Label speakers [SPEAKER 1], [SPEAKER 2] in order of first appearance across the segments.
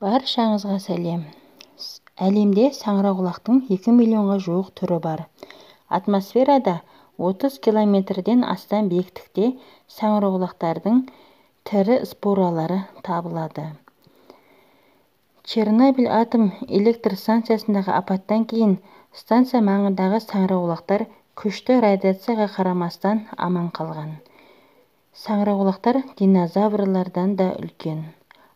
[SPEAKER 1] Баршаңызға сәлем. Әлемде саңырауқұлақтың 2 миллионға жуық түрі бар. Атмосферада 30 километрден астам биіктікте саңырауқұлақтардың тірі споралары табылады. Чернобыль атом электр станциясындағы апаттан кейін станция маңындағы саңырауқұлақтар күшті радиацияға қарамастан аман қалған. Саңырауқұлақтар динозаврлардан да үлкен.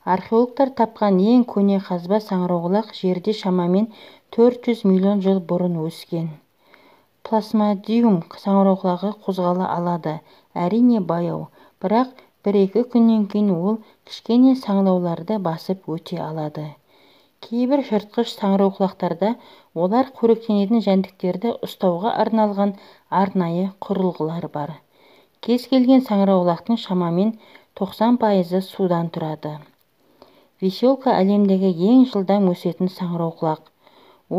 [SPEAKER 1] Археологтар тапқан ең көне қазба саңырауқұлақ жерде шамамен 400 миллион жыл бұрын өскен. Плазмодиум саңырауқұлағы қозғала алады, әрине баяу, бірақ 1-2 күннен кейін ол кішкене саңылауларды басып өте алады. Кейбір жыртқыш саңырауқұлақтарда олар қоректенетін жәндіктерді ұстауға арналған арнайы құрылғылар бар. Кез келген саңырауқұлақтың шамамен 90% судан тұрады. Веселка әлемдегі ең жылдам өсетін саңырауқұлақ.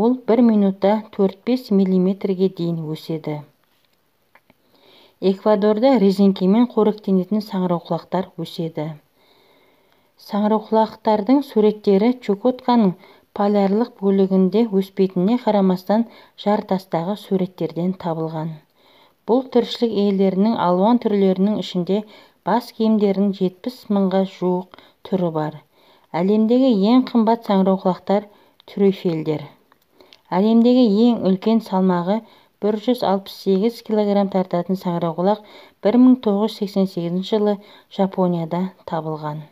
[SPEAKER 1] Ол 1 минутта 4-5 миллиметрге дейін өседі. Эквадорда резеңкемен қоректенетін саңырауқұлақтар өседі. Саңырауқұлақтардың суреттері Чукотканың полярлық бөлігінде өспейтініне қарамастан жартастағы суреттерден табылған. Бұл тіршілік иелерінің алуан түрлерінің ішінде бас киімдерінің 70 мыңға жуық түрі бар. Әлемдегі ең қымбат саңырауқұлақтар трюфельдер. Әлемдегі ең үлкен салмағы 168 кг тартатын саңырауқұлақ 1988 жылы Жапонияда табылған.